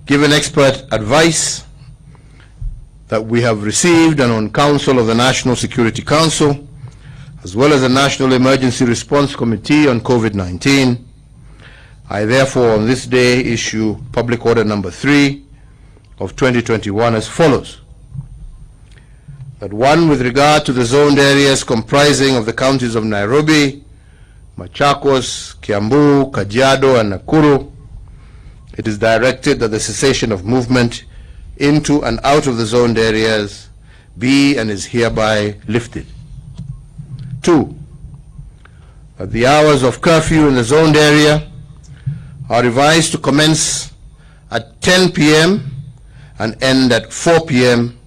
given expert advice that we have received and on counsel of the National Security Council, as well as the National Emergency Response Committee on COVID-19, I therefore on this day issue Public Order number 3 of 2021 as follows. That 1, with regard to the zoned areas comprising of the counties of Nairobi, Machakos, Kiambu, Kajiado, and Nakuru, it is directed that the cessation of movement into and out of the zoned areas be and is hereby lifted. 2, that the hours of curfew in the zoned area are revised to commence at 10 p.m. and end at 4 p.m.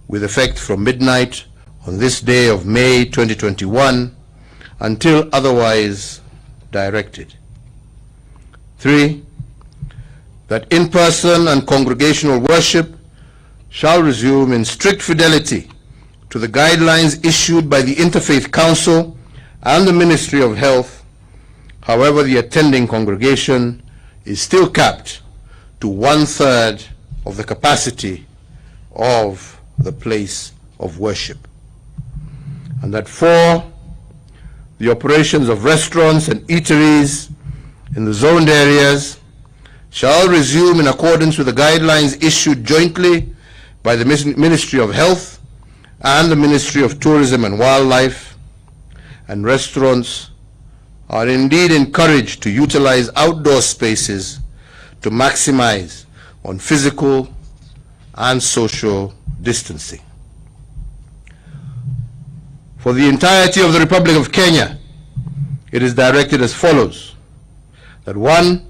with effect from midnight on this day of May 2021 until otherwise directed. 3, that in-person and congregational worship shall resume in strict fidelity to the guidelines issued by the Interfaith Council and the Ministry of Health. However, the attending congregation is still capped to 1/3 of the capacity of the place of worship. And that 4, the operations of restaurants and eateries in the zoned areas shall resume in accordance with the guidelines issued jointly by the Ministry of Health and the Ministry of Tourism and Wildlife, and restaurants are indeed encouraged to utilize outdoor spaces to maximize on physical and social distancing. For the entirety of the Republic of Kenya, it is directed as follows. That 1,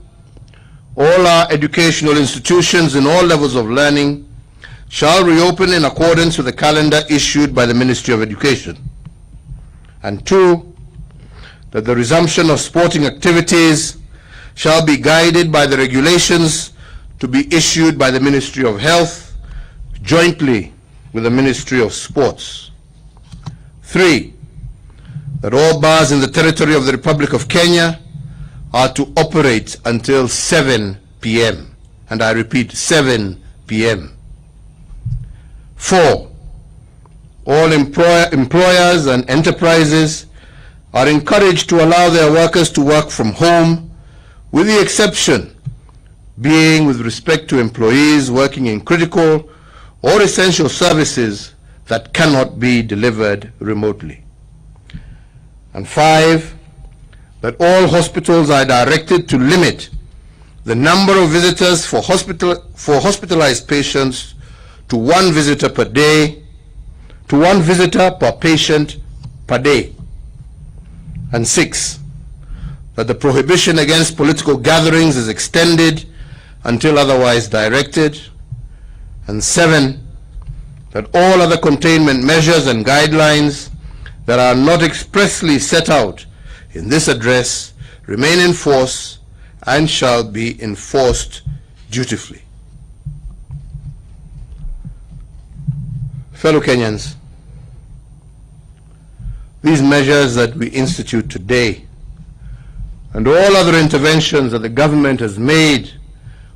all our educational institutions in all levels of learning shall reopen in accordance with the calendar issued by the Ministry of Education. And 2, that the resumption of sporting activities shall be guided by the regulations to be issued by the Ministry of Health jointly with the Ministry of Sports. 3, that all bars in the territory of the Republic of Kenya are to operate until 7 p.m. And I repeat, 7 p.m. 4, all employers and enterprises are encouraged to allow their workers to work from home, with the exception being with respect to employees working in critical or essential services that cannot be delivered remotely. And 5, that all hospitals are directed to limit the number of visitors for hospitalized patients to 1 visitor per day, to 1 visitor per patient per day. And 6, that the prohibition against political gatherings is extended until otherwise directed. And 7, that all other containment measures and guidelines that are not expressly set out in this address remain in force and shall be enforced dutifully. Fellow Kenyans, these measures that we institute today and all other interventions that the government has made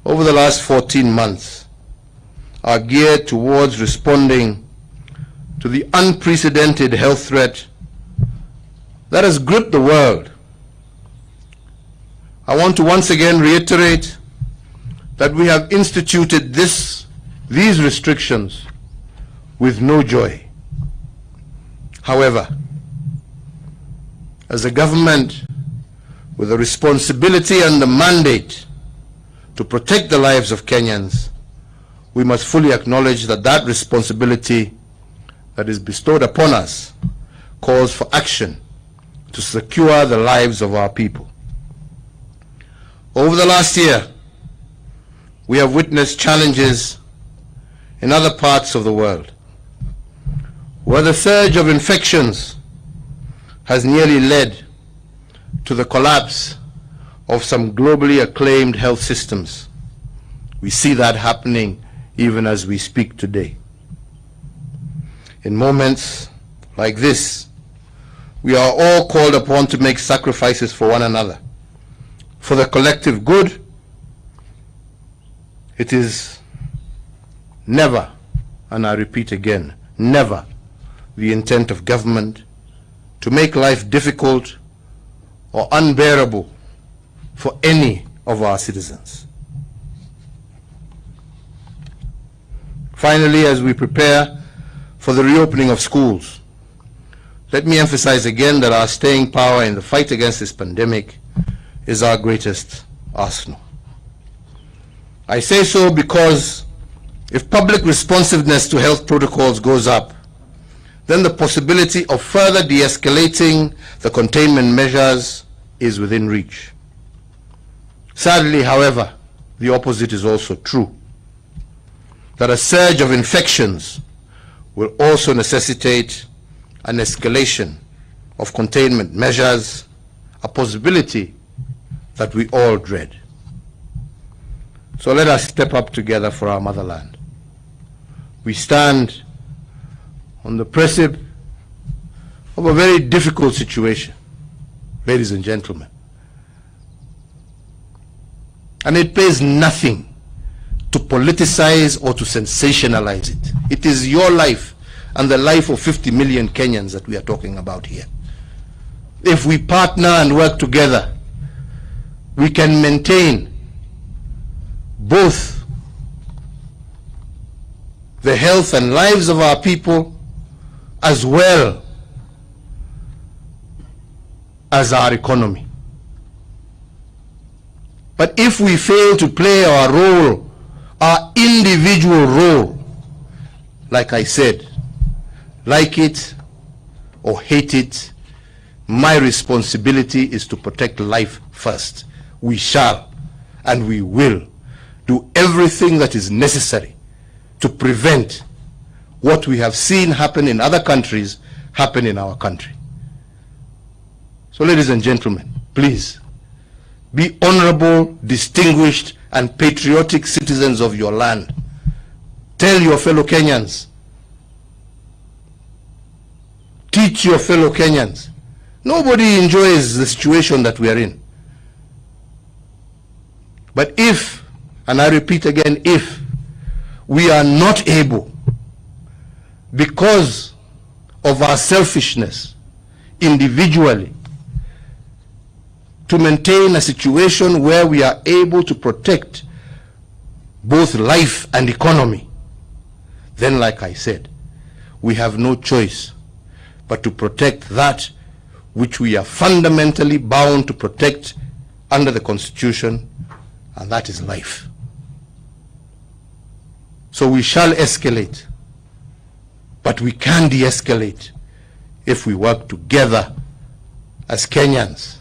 over the last 14 months are geared towards responding to the unprecedented health threat that has gripped the world. I want to once again reiterate that we have instituted these restrictions with no joy. However, as a government with a responsibility and the mandate to protect the lives of Kenyans, we must fully acknowledge that that responsibility that is bestowed upon us calls for action to secure the lives of our people. Over the last year, we have witnessed challenges in other parts of the world, where the surge of infections has nearly led to the collapse of some globally acclaimed health systems. We see that happening even as we speak today. In moments like this, we are all called upon to make sacrifices for one another, for the collective good, It is never, and I repeat again, never the intent of government to make life difficult or unbearable for any of our citizens. Finally, as we prepare for the reopening of schools, let me emphasize again that our staying power in the fight against this pandemic is our greatest arsenal. I say so because if public responsiveness to health protocols goes up, then the possibility of further de-escalating the containment measures is within reach. Sadly, however, the opposite is also true, that a surge of infections will also necessitate an escalation of containment measures, a possibility that we all dread. So let us step up together for our motherland. We stand on the precipice of a very difficult situation, ladies and gentlemen. And it pays nothing to politicize or to sensationalize it. It is your life and the life of 50 million Kenyans that we are talking about here. If we partner and work together, we can maintain both the health and lives of our people as well as our economy. But if we fail to play our role, our individual role, like I said, like it or hate it, my responsibility is to protect life first. We shall and we will do everything that is necessary to prevent what we have seen happen in other countries happen in our country. So ladies and gentlemen, please be honorable, distinguished, and patriotic citizens of your land. Tell your fellow Kenyans. Teach your fellow Kenyans. Nobody enjoys the situation that we are in. But if, and I repeat again, if we are not able, because of our selfishness, individually, to maintain a situation where we are able to protect both life and economy, then, like I said, we have no choice but to protect that which we are fundamentally bound to protect under the Constitution, and that is life. So we shall escalate, but we can de-escalate if we work together as Kenyans,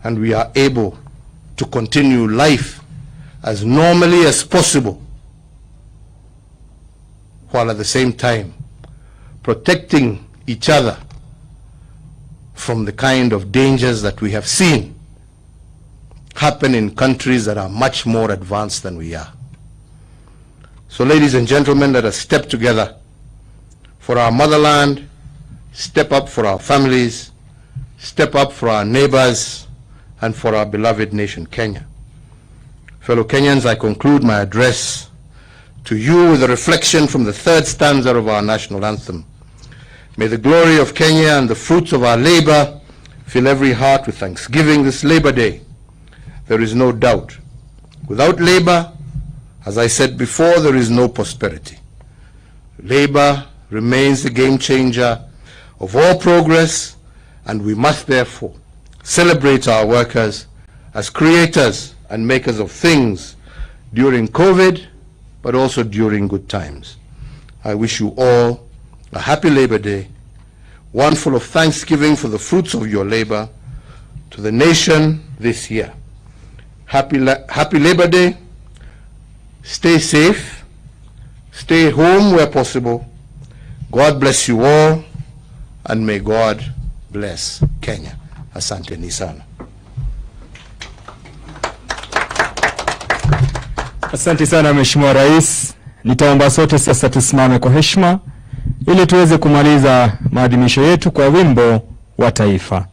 and we are able to continue life as normally as possible, while at the same time protecting each other from the kind of dangers that we have seen happen in countries that are much more advanced than we are. So ladies and gentlemen, let us step together for our motherland, step up for our families, step up for our neighbors, and for our beloved nation, Kenya. Fellow Kenyans, I conclude my address to you with a reflection from the third stanza of our national anthem. May the glory of Kenya and the fruits of our labor fill every heart with thanksgiving this Labor Day. There is no doubt. Without labor, as I said before, there is no prosperity. Labor remains the game changer of all progress, and we must therefore celebrate our workers as creators and makers of things during COVID, but also during good times. I wish you all a happy Labor Day, one full of thanksgiving for the fruits of your labor to the nation this year. Happy Labor Day. Stay safe. Stay home where possible. God bless you all, and may God bless Kenya. Asanteni sana. Asante sana Mheshimiwa Rais. Nitaomba sote sasa tusimame kwa heshima ili tuweze kumaliza maadhimisho yetu kwa wimbo wa taifa.